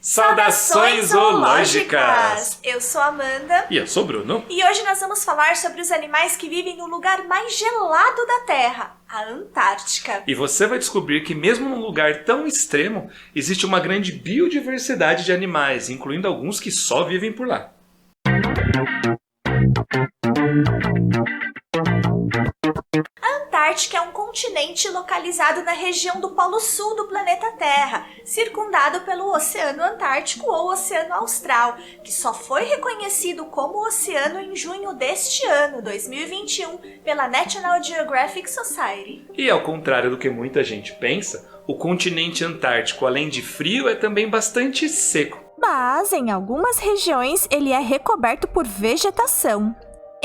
Saudações zoológicas! Eu sou a Amanda. E eu sou o Bruno. E hoje nós vamos falar sobre os animais que vivem no lugar mais gelado da Terra, a Antártica. E você vai descobrir que mesmo num lugar tão extremo, existe uma grande biodiversidade de animais, incluindo alguns que só vivem por lá. A Antártica é um continente localizado na região do Polo Sul do planeta Terra, circundado pelo Oceano Antártico ou Oceano Austral, que só foi reconhecido como oceano em junho deste ano, 2021, pela National Geographic Society. E ao contrário do que muita gente pensa, o continente antártico, além de frio, é também bastante seco. Mas, em algumas regiões, ele é recoberto por vegetação.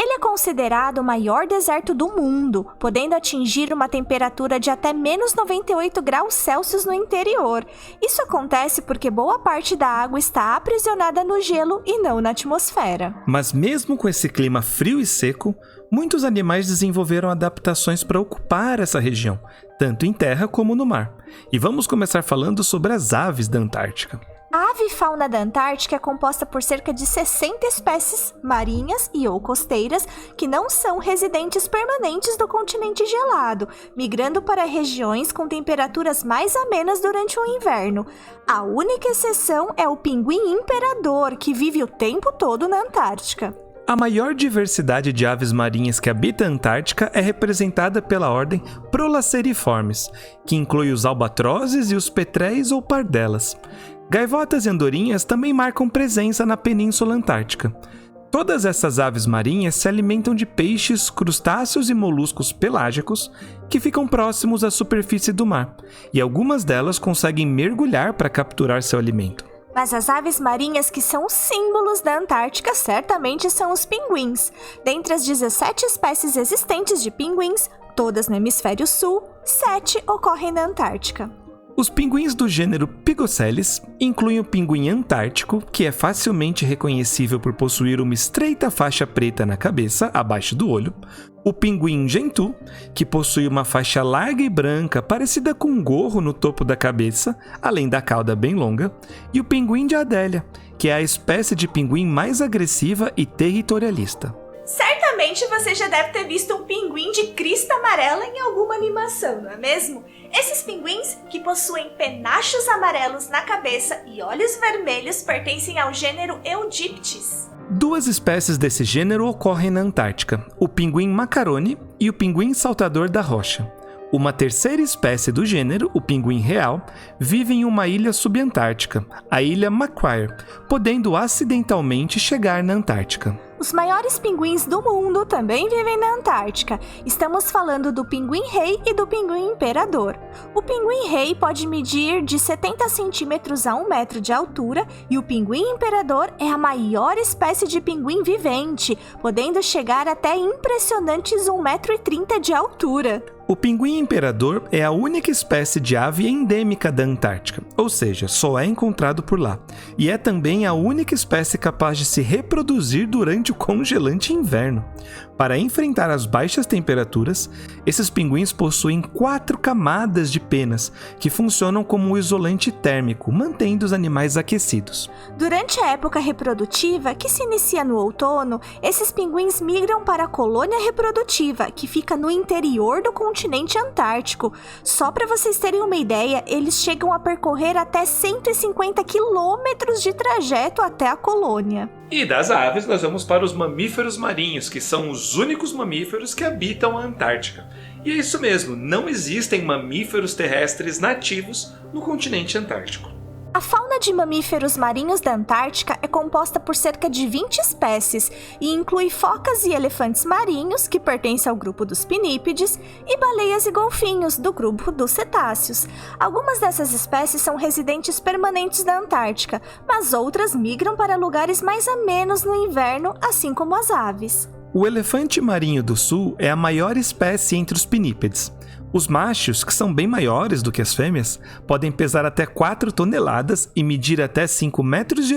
Ele é considerado o maior deserto do mundo, podendo atingir uma temperatura de até menos 98 graus Celsius no interior. Isso acontece porque boa parte da água está aprisionada no gelo e não na atmosfera. Mas mesmo com esse clima frio e seco, muitos animais desenvolveram adaptações para ocupar essa região, tanto em terra como no mar. E vamos começar falando sobre as aves da Antártica. A avifauna da Antártica é composta por cerca de 60 espécies marinhas e ou costeiras que não são residentes permanentes do continente gelado, migrando para regiões com temperaturas mais amenas durante o inverno. A única exceção é o pinguim imperador, que vive o tempo todo na Antártica. A maior diversidade de aves marinhas que habita a Antártica é representada pela ordem Prolaceriformes, que inclui os albatrozes e os petréis ou pardelas. Gaivotas e andorinhas também marcam presença na Península Antártica. Todas essas aves marinhas se alimentam de peixes, crustáceos e moluscos pelágicos que ficam próximos à superfície do mar, e algumas delas conseguem mergulhar para capturar seu alimento. Mas as aves marinhas que são os símbolos da Antártica certamente são os pinguins. Dentre as 17 espécies existentes de pinguins, todas no hemisfério sul, 7 ocorrem na Antártica. Os pinguins do gênero Pygoceles incluem o pinguim antártico, que é facilmente reconhecível por possuir uma estreita faixa preta na cabeça, abaixo do olho, o pinguim gentoo, que possui uma faixa larga e branca parecida com um gorro no topo da cabeça, além da cauda bem longa, e o pinguim de Adélia, que é a espécie de pinguim mais agressiva e territorialista. Certamente você já deve ter visto um pinguim de crista amarela em alguma animação, não é mesmo? Esses pinguins, que possuem penachos amarelos na cabeça e olhos vermelhos, pertencem ao gênero Eudiptes. Duas espécies desse gênero ocorrem na Antártica, o pinguim macarone e o pinguim saltador da rocha. Uma terceira espécie do gênero, o pinguim real, vive em uma ilha subantártica, a ilha Macquarie, podendo acidentalmente chegar na Antártica. Os maiores pinguins do mundo também vivem na Antártica. Estamos falando do pinguim-rei e do pinguim imperador. O pinguim-rei pode medir de 70 centímetros a 1 metro de altura e o pinguim imperador é a maior espécie de pinguim vivente, podendo chegar até impressionantes 1,30 m de altura. O pinguim imperador é a única espécie de ave endêmica da Antártica, ou seja, só é encontrado por lá, e é também a única espécie capaz de se reproduzir durante o congelante inverno. Para enfrentar as baixas temperaturas, esses pinguins possuem 4 camadas de penas, que funcionam como um isolante térmico, mantendo os animais aquecidos. Durante a época reprodutiva, que se inicia no outono, esses pinguins migram para a colônia reprodutiva, que fica no interior do continente antártico. Só para vocês terem uma ideia, eles chegam a percorrer até 150 quilômetros de trajeto até a colônia. E das aves, nós vamos para os mamíferos marinhos, que são os únicos mamíferos que habitam a Antártica. E é isso mesmo, não existem mamíferos terrestres nativos no continente antártico. A fauna de mamíferos marinhos da Antártica é composta por cerca de 20 espécies e inclui focas e elefantes marinhos, que pertencem ao grupo dos pinípedes, e baleias e golfinhos, do grupo dos cetáceos. Algumas dessas espécies são residentes permanentes da Antártica, mas outras migram para lugares mais amenos no inverno, assim como as aves. O elefante marinho do sul é a maior espécie entre os pinípedes. Os machos, que são bem maiores do que as fêmeas, podem pesar até 4 toneladas e medir até 5,80 metros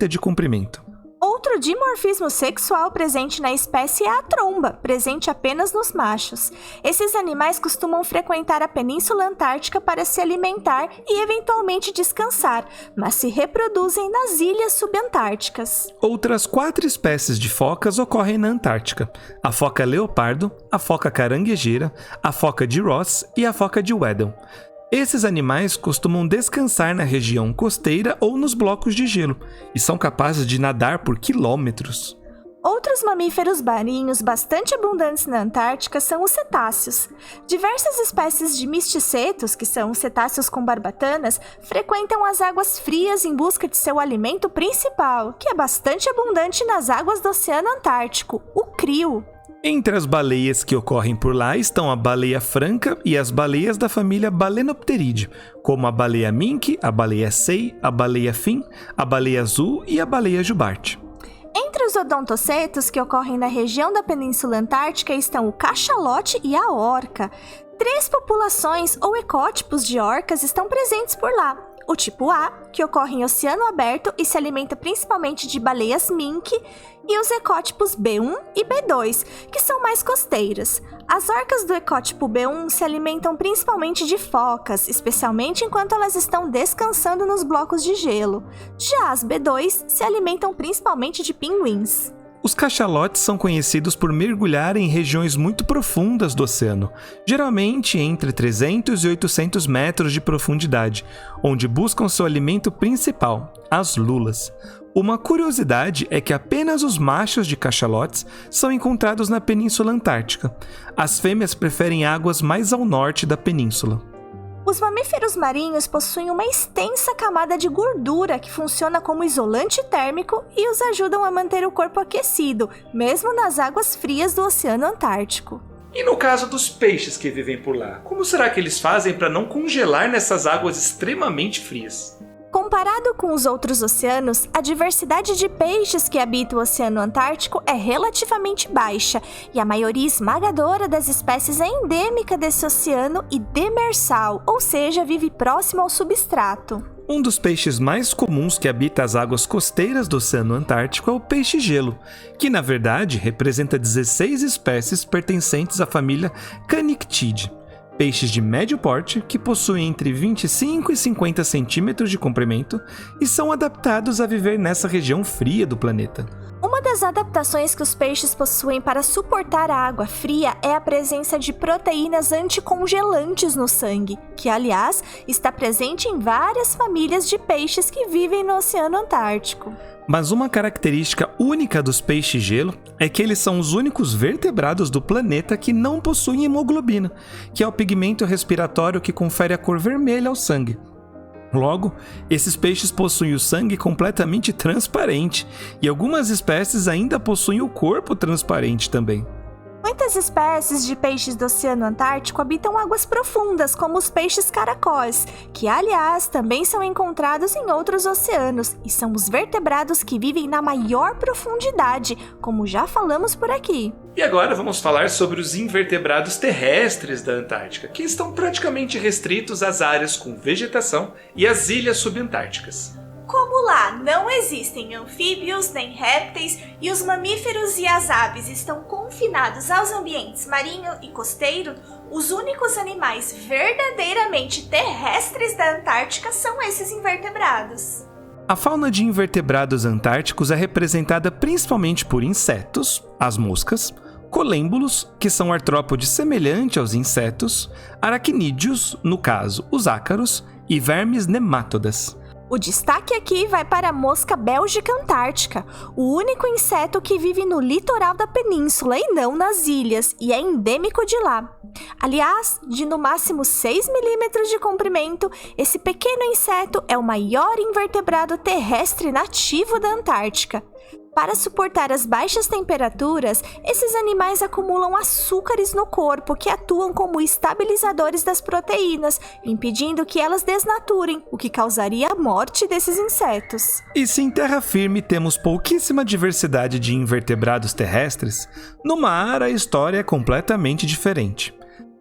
de comprimento. Outro dimorfismo sexual presente na espécie é a tromba, presente apenas nos machos. Esses animais costumam frequentar a Península Antártica para se alimentar e eventualmente descansar, mas se reproduzem nas ilhas subantárticas. Outras 4 espécies de focas ocorrem na Antártica: a foca leopardo, a foca caranguejeira, a foca de Ross e a foca de Weddell. Esses animais costumam descansar na região costeira ou nos blocos de gelo e são capazes de nadar por quilômetros. Outros mamíferos marinhos bastante abundantes na Antártica são os cetáceos. Diversas espécies de misticetos, que são cetáceos com barbatanas, frequentam as águas frias em busca de seu alimento principal, que é bastante abundante nas águas do Oceano Antártico, o crio. Entre as baleias que ocorrem por lá estão a baleia franca e as baleias da família Balenopteridae, como a baleia mink, a baleia sei, a baleia fin, a baleia azul e a baleia jubarte. Entre os odontocetos que ocorrem na região da Península Antártica estão o cachalote e a orca. 3 populações ou ecótipos de orcas estão presentes por lá. O tipo A, que ocorre em oceano aberto e se alimenta principalmente de baleias mink, e os ecótipos B1 e B2, que são mais costeiras. As orcas do ecótipo B1 se alimentam principalmente de focas, especialmente enquanto elas estão descansando nos blocos de gelo. Já as B2 se alimentam principalmente de pinguins. Os cachalotes são conhecidos por mergulhar em regiões muito profundas do oceano, geralmente entre 300 e 800 metros de profundidade, onde buscam seu alimento principal, as lulas. Uma curiosidade é que apenas os machos de cachalotes são encontrados na Península Antártica. As fêmeas preferem águas mais ao norte da península. Os mamíferos marinhos possuem uma extensa camada de gordura que funciona como isolante térmico e os ajudam a manter o corpo aquecido, mesmo nas águas frias do Oceano Antártico. E no caso dos peixes que vivem por lá, como será que eles fazem para não congelar nessas águas extremamente frias? Comparado com os outros oceanos, a diversidade de peixes que habitam o Oceano Antártico é relativamente baixa, e a maioria esmagadora das espécies é endêmica desse oceano e demersal, ou seja, vive próximo ao substrato. Um dos peixes mais comuns que habita as águas costeiras do Oceano Antártico é o peixe-gelo, que na verdade representa 16 espécies pertencentes à família Canictidae. Peixes de médio porte que possuem entre 25 e 50 centímetros de comprimento e são adaptados a viver nessa região fria do planeta. Uma das adaptações que os peixes possuem para suportar a água fria é a presença de proteínas anticongelantes no sangue, que, aliás, está presente em várias famílias de peixes que vivem no Oceano Antártico. Mas uma característica única dos peixes-gelo é que eles são os únicos vertebrados do planeta que não possuem hemoglobina, que é o pigmento respiratório que confere a cor vermelha ao sangue. Logo, esses peixes possuem o sangue completamente transparente, e algumas espécies ainda possuem o corpo transparente também. Muitas espécies de peixes do Oceano Antártico habitam águas profundas, como os peixes caracóis, que, aliás, também são encontrados em outros oceanos, e são os vertebrados que vivem na maior profundidade, como já falamos por aqui. E agora vamos falar sobre os invertebrados terrestres da Antártica, que estão praticamente restritos às áreas com vegetação e às ilhas subantárticas. Como lá não existem anfíbios nem répteis e os mamíferos e as aves estão confinados aos ambientes marinho e costeiro, os únicos animais verdadeiramente terrestres da Antártica são esses invertebrados. A fauna de invertebrados antárticos é representada principalmente por insetos, as moscas, colêmbulos, que são artrópodes semelhantes aos insetos, aracnídeos, no caso os ácaros, e vermes nemátodas. O destaque aqui vai para a mosca bélgica antártica, o único inseto que vive no litoral da península e não nas ilhas, e é endêmico de lá. Aliás, de no máximo 6 milímetros de comprimento, esse pequeno inseto é o maior invertebrado terrestre nativo da Antártica. Para suportar as baixas temperaturas, esses animais acumulam açúcares no corpo que atuam como estabilizadores das proteínas, impedindo que elas desnaturem, o que causaria a morte desses insetos. E se em terra firme temos pouquíssima diversidade de invertebrados terrestres, no mar a história é completamente diferente.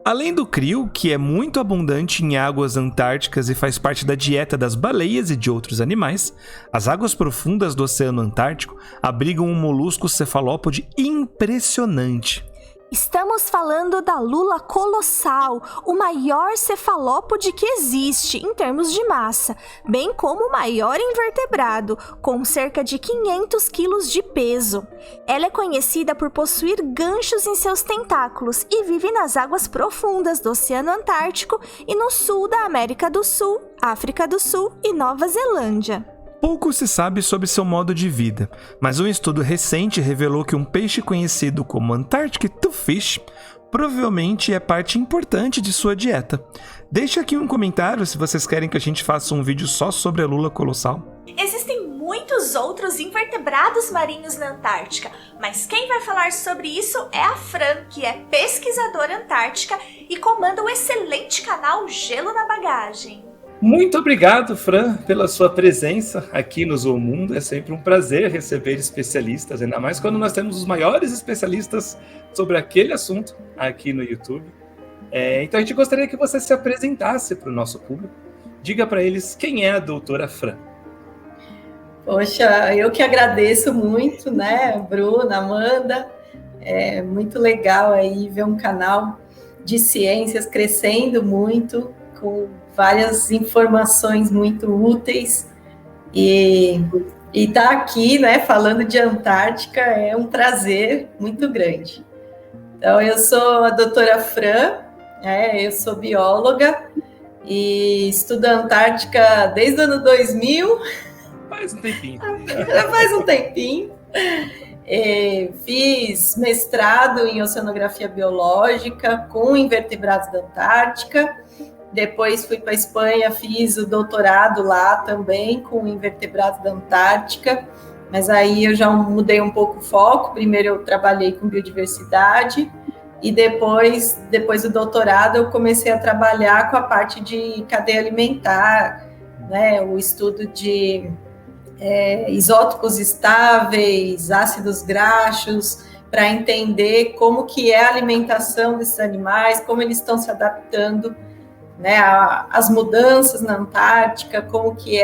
Além do crio, que é muito abundante em águas antárticas e faz parte da dieta das baleias e de outros animais, as águas profundas do Oceano Antártico abrigam um molusco cefalópode impressionante. Estamos falando da lula colossal, o maior cefalópode que existe em termos de massa, bem como o maior invertebrado, com cerca de 500 quilos de peso. Ela é conhecida por possuir ganchos em seus tentáculos e vive nas águas profundas do Oceano Antártico e no sul da América do Sul, África do Sul e Nova Zelândia. Pouco se sabe sobre seu modo de vida, mas um estudo recente revelou que um peixe conhecido como Antarctic Toothfish provavelmente é parte importante de sua dieta. Deixe aqui um comentário se vocês querem que a gente faça um vídeo só sobre a lula colossal. Existem muitos outros invertebrados marinhos na Antártica, mas quem vai falar sobre isso é a Fran, que é pesquisadora antártica e comanda o excelente canal Gelo na Bagagem. Muito obrigado, Fran, pela sua presença aqui no Zoomundo. É sempre um prazer receber especialistas, ainda mais quando nós temos os maiores especialistas sobre aquele assunto aqui no YouTube. Então a gente gostaria que você se apresentasse para o nosso público. Diga para eles quem é a doutora Fran. Poxa, eu que agradeço muito, né, Bruna, Amanda. É muito legal aí ver um canal de ciências crescendo muito, com várias informações muito úteis, e estar aqui, né, falando de Antártica é um prazer muito grande. Então, eu sou a doutora Fran, eu sou bióloga e estudo a Antártica desde o ano 2000. Faz um tempinho. Já faz um tempinho. Fiz mestrado em oceanografia biológica com invertebrados da Antártica. Depois fui para a Espanha, fiz o doutorado lá também com invertebrados da Antártica, mas aí eu já mudei um pouco o foco. Primeiro eu trabalhei com biodiversidade e depois do doutorado eu comecei a trabalhar com a parte de cadeia alimentar, né, o estudo de isótopos estáveis, ácidos graxos, para entender como que é a alimentação desses animais, como eles estão se adaptando, né, as mudanças na Antártica, como que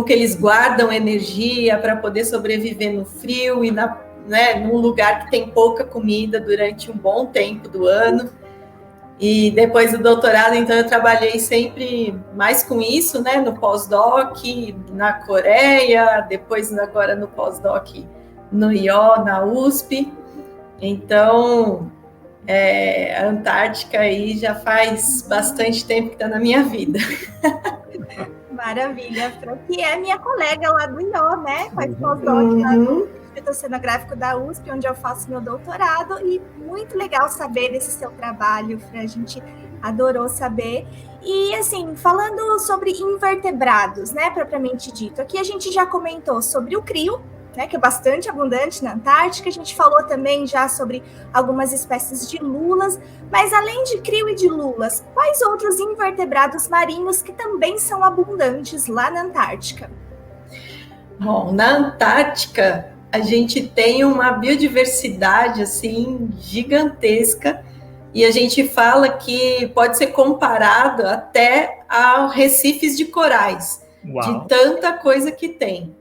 eles guardam energia para poder sobreviver no frio e num lugar que tem pouca comida durante um bom tempo do ano. E depois do doutorado, então, eu trabalhei sempre mais com isso, né, no pós-doc, na Coreia, depois agora no pós-doc no IO, na USP. Então, a Antártica aí já faz bastante tempo que está na minha vida. Maravilha, Fran, que é minha colega lá do IO, né? Faz pós-doc lá no Instituto Oceanográfico da USP, onde eu faço meu doutorado, e muito legal saber desse seu trabalho, Fran, a gente adorou saber. E assim, falando sobre invertebrados, né, propriamente dito, aqui a gente já comentou sobre o crio, né, que é bastante abundante na Antártica. A gente falou também já sobre algumas espécies de lulas, mas além de crio e de lulas, quais outros invertebrados marinhos que também são abundantes lá na Antártica? Bom, na Antártica a gente tem uma biodiversidade assim gigantesca, e a gente fala que pode ser comparado até a recifes de corais. Uau. De tanta coisa que tem.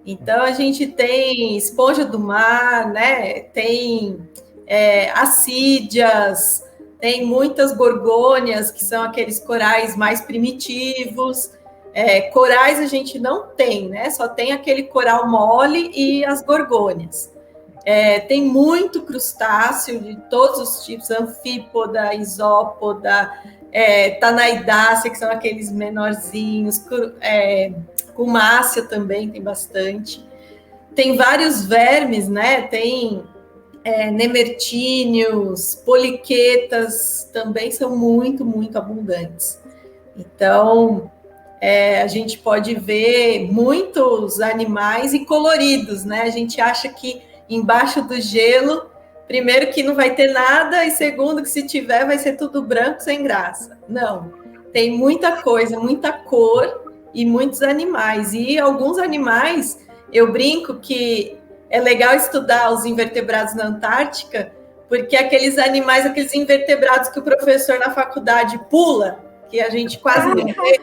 Então, a gente tem esponja do mar, né? Tem assídeas, tem muitas gorgônias, que são aqueles corais mais primitivos. Corais a gente não tem, né? Só tem aquele coral mole e as gorgônias. Tem muito crustáceo de todos os tipos, anfípoda, isópoda, tanaidácea, que são aqueles menorzinhos, cumácea também tem bastante. Tem vários vermes, né? Tem nemertíneos, poliquetas, também são muito, muito abundantes. Então, a gente pode ver muitos animais e coloridos, né? A gente acha que embaixo do gelo, primeiro que não vai ter nada, e segundo que se tiver vai ser tudo branco sem graça. Não, tem muita coisa, muita cor e muitos animais. E alguns animais, eu brinco que é legal estudar os invertebrados na Antártica, porque aqueles animais, aqueles invertebrados que o professor na faculdade pula, que a gente quase não vê,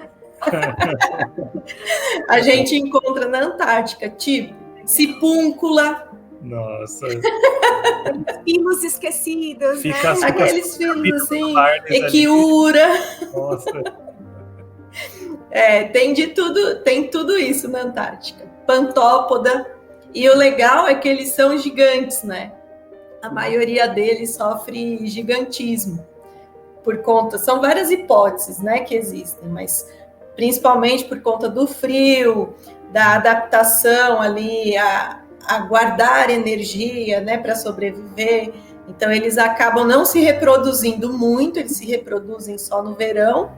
a gente encontra na Antártica, tipo cipúncula. Nossa. Finos esquecidos, Fica né? Aqueles filmes assim, Pardes ali. equiura. Nossa. Tem tudo isso na Antártica. Pantópoda. E o legal é que eles são gigantes, né? A maioria deles sofre gigantismo por conta. São várias hipóteses, né, que existem, mas principalmente por conta do frio, da adaptação ali a guardar energia, né, para sobreviver. Então eles acabam não se reproduzindo muito, eles se reproduzem só no verão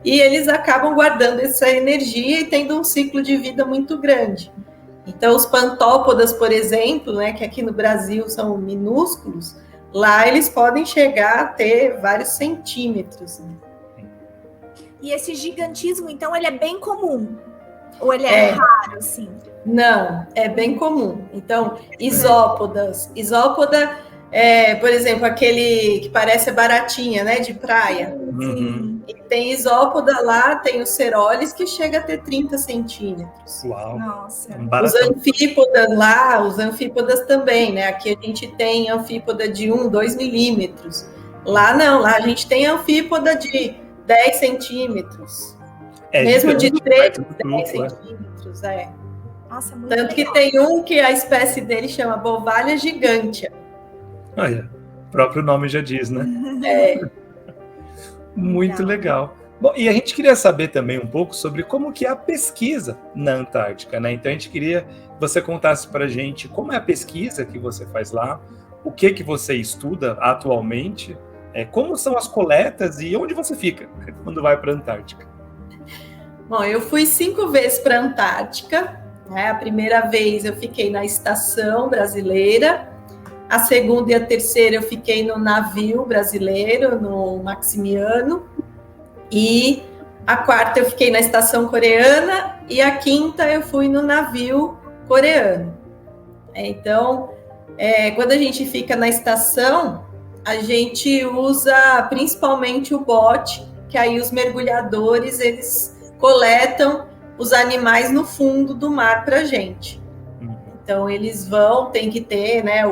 e eles acabam guardando essa energia e tendo um ciclo de vida muito grande. Então os pantópodas, por exemplo, né, que aqui no Brasil são minúsculos, lá eles podem chegar a ter vários centímetros. Né? E esse gigantismo, então, ele é bem comum? Ou ele é raro, assim? Não, é bem comum. Então, isópodas. Isópoda por exemplo, aquele que parece baratinha, né, de praia. Uhum. E tem isópoda lá, tem os ceroles que chega a ter 30 centímetros. Uau. Nossa. Os anfípodas lá, os anfípodas também, né? Aqui a gente tem anfípoda de 1, 2 milímetros. Lá não, lá a gente tem anfípoda de 10 centímetros. Mesmo de 3, 10 centímetros, Nossa, muito Tanto legal. que tem um que a espécie dele chama Bovalha gigantea. Olha, o próprio nome já diz, né? Muito legal. Bom, e a gente queria saber também um pouco sobre como que é a pesquisa na Antártica, né? Então a gente queria que você contasse pra gente como é a pesquisa que você faz lá, o que você estuda atualmente, como são as coletas e onde você fica quando vai para a Antártica. Bom, eu fui 5 vezes para a Antártica, né? A primeira vez eu fiquei na estação brasileira, a segunda e a terceira eu fiquei no navio brasileiro, no Maximiano, e a quarta eu fiquei na estação coreana e a quinta eu fui no navio coreano. Então, quando a gente fica na estação, a gente usa principalmente o bote, que aí os mergulhadores, eles coletam os animais no fundo do mar para a gente. Então, eles tem que ter, né,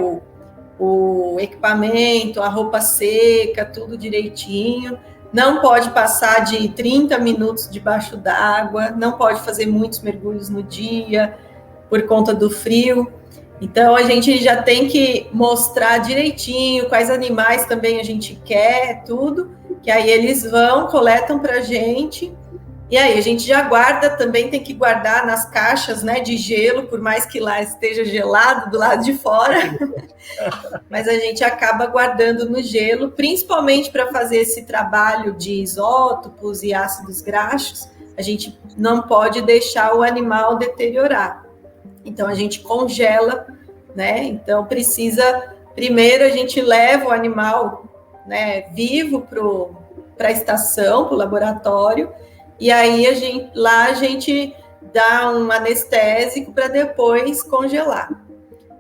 o equipamento, a roupa seca, tudo direitinho. Não pode passar de 30 minutos debaixo d'água, não pode fazer muitos mergulhos no dia, por conta do frio. Então, a gente já tem que mostrar direitinho quais animais também a gente quer, tudo, que aí eles coletam para a gente, e aí a gente já guarda, também tem que guardar nas caixas, né, de gelo, por mais que lá esteja gelado do lado de fora, mas a gente acaba guardando no gelo, principalmente para fazer esse trabalho de isótopos e ácidos graxos, a gente não pode deixar o animal deteriorar. Então, a gente congela, né? Então, primeiro a gente leva o animal, né, vivo para a estação, para o laboratório, e aí lá a gente dá um anestésico para depois congelar.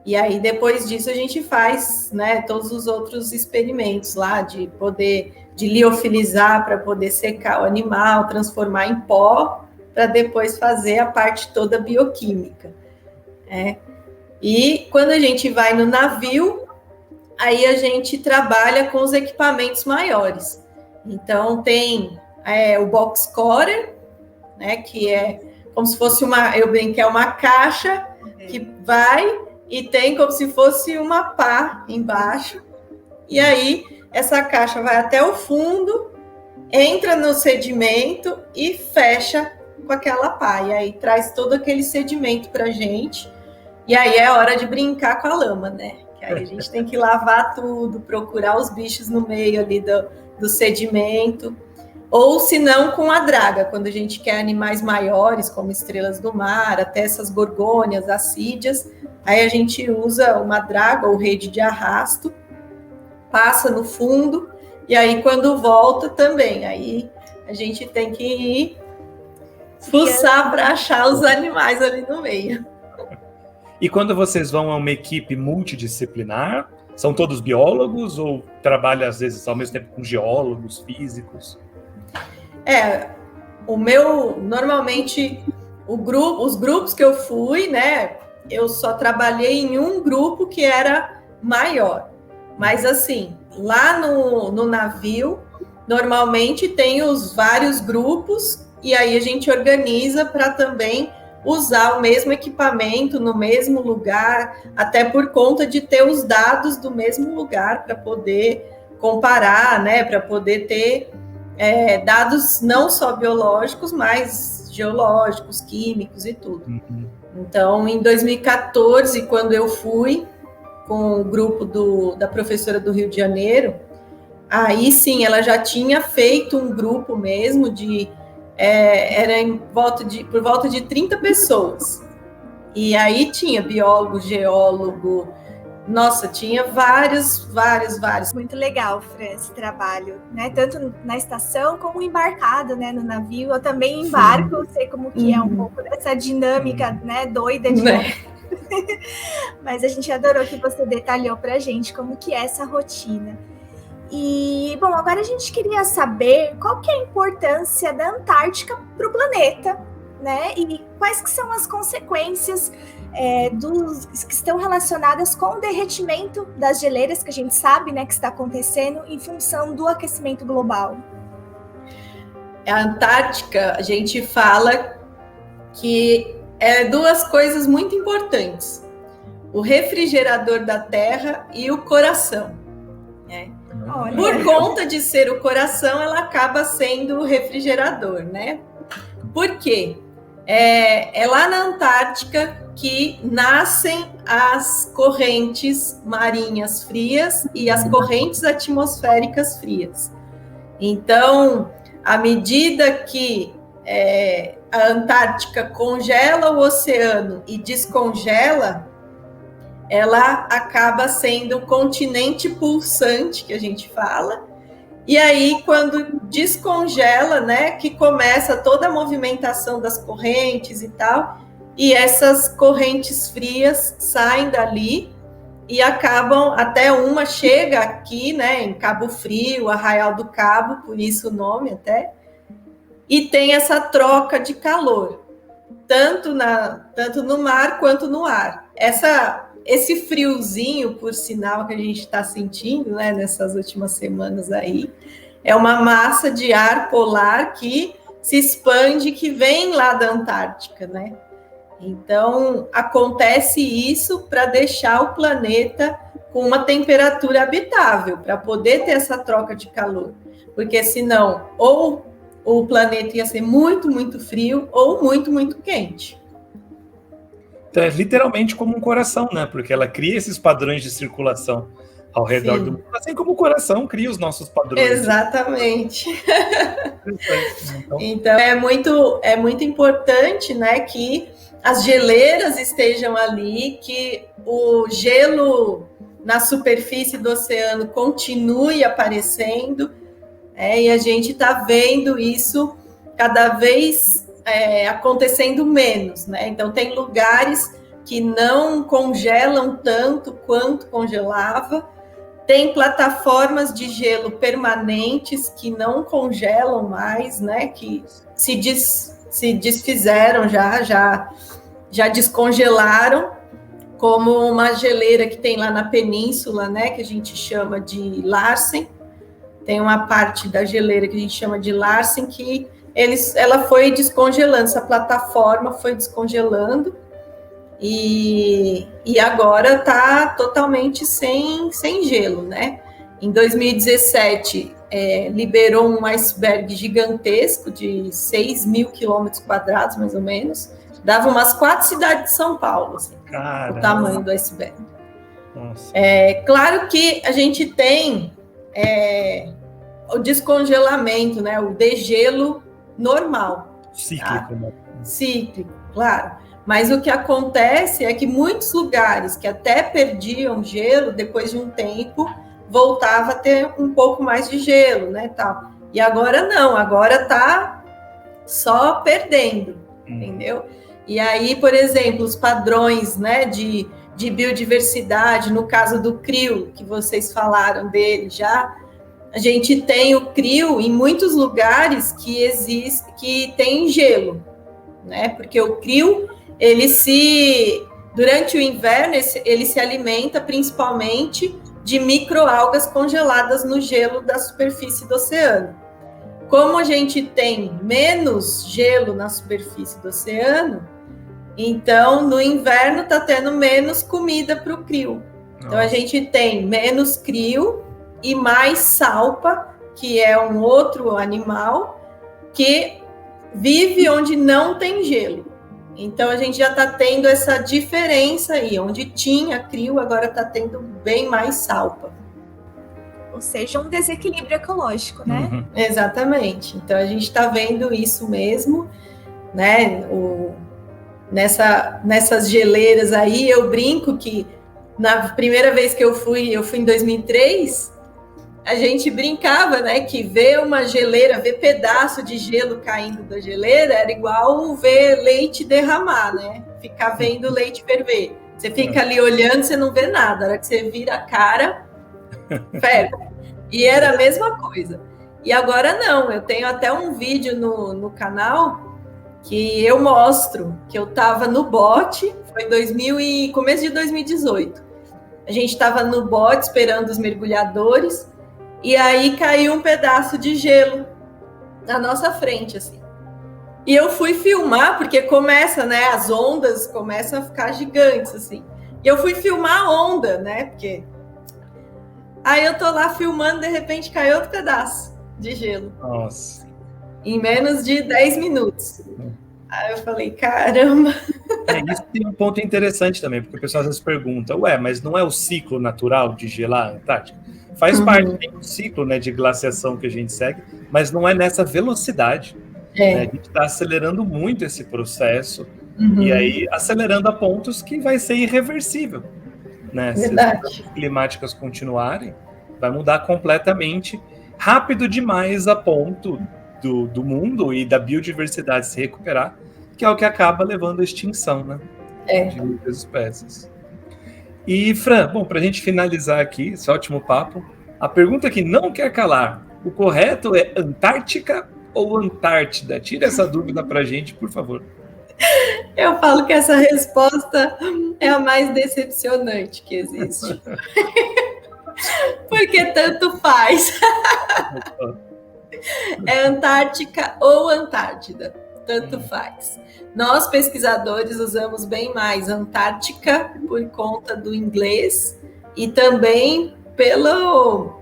E aí, depois disso, a gente faz, né, todos os outros experimentos lá, de liofilizar para poder secar o animal, transformar em pó, para depois fazer a parte toda bioquímica. E quando a gente vai no navio, aí a gente trabalha com os equipamentos maiores. Então, tem o box scorer, né, que é como se fosse uma caixa que vai e tem como se fosse uma pá embaixo. E aí, essa caixa vai até o fundo, entra no sedimento e fecha com aquela pá. E aí traz todo aquele sedimento para a gente. E aí é hora de brincar com a lama, né? Que aí a gente tem que lavar tudo, procurar os bichos no meio ali do sedimento. Ou se não, com a draga, quando a gente quer animais maiores, como estrelas do mar, até essas gorgônias, assídeas, aí a gente usa uma draga ou rede de arrasto, passa no fundo, e aí quando volta também, aí a gente tem que ir fuçar para achar os animais ali no meio. E quando vocês vão a uma equipe multidisciplinar, São todos biólogos ou trabalha às vezes ao mesmo tempo com geólogos, físicos? Normalmente os grupos que eu fui, né, eu só trabalhei em um grupo que era maior. Mas assim, lá no navio, normalmente tem os vários grupos e aí a gente organiza para também usar o mesmo equipamento no mesmo lugar, até por conta de ter os dados do mesmo lugar para poder comparar, né, para poder ter dados não só biológicos, mas geológicos, químicos e tudo. Então, em 2014, quando eu fui com o grupo da professora do Rio de Janeiro, aí sim, ela já tinha feito um grupo mesmo era por volta de 30 pessoas. E aí tinha biólogo, geólogo, nossa, tinha vários. Muito legal, Fran, esse trabalho, né? Tanto na estação como embarcado, né, no navio. Eu também embarco, eu sei como que é um pouco dessa dinâmica, né, doida de Mas a gente adorou que você detalhou pra gente como que é essa rotina. E, bom, agora a gente queria saber qual que é a importância da Antártica para o planeta, né? E quais que são as consequências que estão relacionadas com o derretimento das geleiras, que a gente sabe, né, que está acontecendo em função do aquecimento global. A Antártica, a gente fala que duas coisas muito importantes: o refrigerador da Terra e o coração, né? Por conta de ser o coração, ela acaba sendo o refrigerador, né? Por quê? É lá na Antártica que nascem as correntes marinhas frias e as correntes atmosféricas frias. Então, à medida que a Antártica congela o oceano e descongela, ela acaba sendo um continente pulsante, que a gente fala. E aí, quando descongela, né, que começa toda a movimentação das correntes e tal, e essas correntes frias saem dali e acabam, até uma chega aqui, né, em Cabo Frio, Arraial do Cabo, por isso o nome até, e tem essa troca de calor, tanto no mar quanto no ar. Esse friozinho, por sinal, que a gente está sentindo, né, nessas últimas semanas aí, é uma massa de ar polar que se expande, que vem lá da Antártica, né? Então, acontece isso para deixar o planeta com uma temperatura habitável, para poder ter essa troca de calor. Porque senão, ou o planeta ia ser muito, muito frio, ou muito, muito quente. Então, é literalmente como um coração, né? Porque ela cria esses padrões de circulação ao redor do mundo, assim como o coração cria os nossos padrões. Exatamente. Então, é muito importante, né, que as geleiras estejam ali, que o gelo na superfície do oceano continue aparecendo, e a gente está vendo isso cada vez acontecendo menos, né? Então, tem lugares que não congelam tanto quanto congelava, tem plataformas de gelo permanentes que não congelam mais, né? Que se desfizeram já descongelaram, como uma geleira que tem lá na península, né? Que a gente chama de Larsen. Tem uma parte da geleira que a gente chama de Larsen que ela foi descongelando, essa plataforma foi descongelando e agora está totalmente sem gelo, né? Em 2017, liberou um iceberg gigantesco de 6 mil quilômetros quadrados, mais ou menos. Dava umas 4 cidades de São Paulo, assim, o tamanho do iceberg. Nossa. Claro que a gente tem o descongelamento, né? O degelo normal. Cíclico, né? Cíclico, claro. Mas o que acontece é que muitos lugares que até perdiam gelo, depois de um tempo, voltava a ter um pouco mais de gelo, né, tal. E agora não, agora tá só perdendo, entendeu? E aí, por exemplo, os padrões, né, de de biodiversidade, no caso do CRIO, que vocês falaram dele já, a gente tem o CRIO em muitos lugares que tem gelo, né? Porque o CRIO, durante o inverno, ele se alimenta principalmente de microalgas congeladas no gelo da superfície do oceano. Como a gente tem menos gelo na superfície do oceano, então no inverno está tendo menos comida para o CRIO. Então a gente tem menos CRIO e mais salpa, que é um outro animal que vive onde não tem gelo. Então a gente já está tendo essa diferença aí, onde tinha CRIO, agora está tendo bem mais salpa. Ou seja, um desequilíbrio ecológico, né? Uhum. Exatamente. Então a gente está vendo isso mesmo, né? Nessas geleiras aí, eu brinco que na primeira vez que eu fui em 2003, a gente brincava, né, que ver uma geleira, ver pedaço de gelo caindo da geleira era igual ver leite derramar, né? Ficar vendo leite ferver. Você fica ali olhando, você não vê nada. A hora que você vira a cara, ferve. E era a mesma coisa. E agora não, eu tenho até um vídeo no canal que eu mostro que eu estava no bote, foi começo de 2018. A gente estava no bote esperando os mergulhadores, e aí caiu um pedaço de gelo na nossa frente, assim. E eu fui filmar, porque começa, né, as ondas começam a ficar gigantes, assim. E eu fui filmar a onda, né, porque... Aí eu tô lá filmando, de repente cai outro pedaço de gelo. Nossa. Em menos de 10 minutos. Aí eu falei, caramba. Isso tem um ponto interessante também, porque o pessoal às vezes pergunta, mas não é o ciclo natural de gelar a Antártica? Faz parte do ciclo, né, de glaciação que a gente segue, mas não é nessa velocidade. Né? A gente está acelerando muito esse processo, e aí acelerando a pontos que vai ser irreversível. Né? Se as climáticas continuarem, vai mudar completamente, rápido demais a ponto do mundo e da biodiversidade se recuperar, que é o que acaba levando à extinção, né? De muitas espécies. E, Fran, bom, para a gente finalizar aqui esse ótimo papo, a pergunta que não quer calar, o correto é Antártica ou Antártida? Tira essa dúvida para a gente, por favor. Eu falo que essa resposta é a mais decepcionante que existe. Porque tanto faz. É Antártica ou Antártida, tanto faz. Nós, pesquisadores, usamos bem mais Antártica por conta do inglês e também pela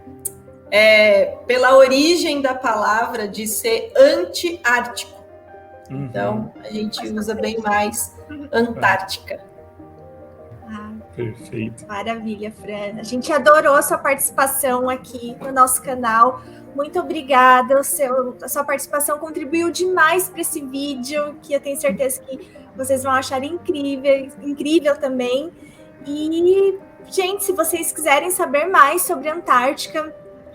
origem da palavra de ser anti-ártico. Então, a gente usa bem mais Antártica. Perfeito. Maravilha, Fran. A gente adorou a sua participação aqui no nosso canal. Muito obrigada. A sua participação contribuiu demais para esse vídeo, que eu tenho certeza que vocês vão achar incrível também. E, gente, se vocês quiserem saber mais sobre a Antártica,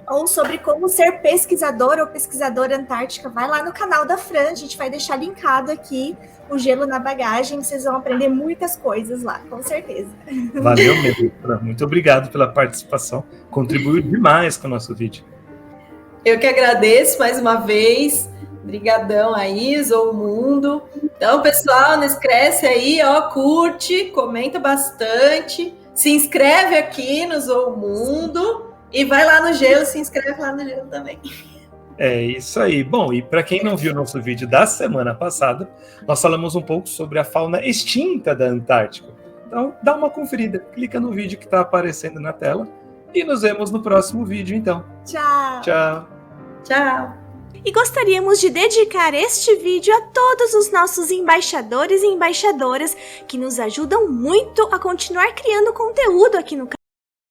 ou sobre como ser pesquisador ou pesquisadora antártica, vai lá no canal da Fran, a gente vai deixar linkado aqui o Gelo na Bagagem, vocês vão aprender muitas coisas lá, com certeza. Valeu mesmo, Fran. Muito obrigado pela participação, contribuiu demais com o nosso vídeo. Eu que agradeço mais uma vez, brigadão aí, Zou Mundo. Então, pessoal, não esquece aí, curte, comenta bastante, se inscreve aqui no Zou Mundo. E vai lá no Gelo, se inscreve lá no Gelo também. É isso aí. Bom, e para quem não viu o nosso vídeo da semana passada, nós falamos um pouco sobre a fauna extinta da Antártica. Então, dá uma conferida, clica no vídeo que está aparecendo na tela e nos vemos no próximo vídeo, então. Tchau. Tchau. Tchau. E gostaríamos de dedicar este vídeo a todos os nossos embaixadores e embaixadoras que nos ajudam muito a continuar criando conteúdo aqui no canal.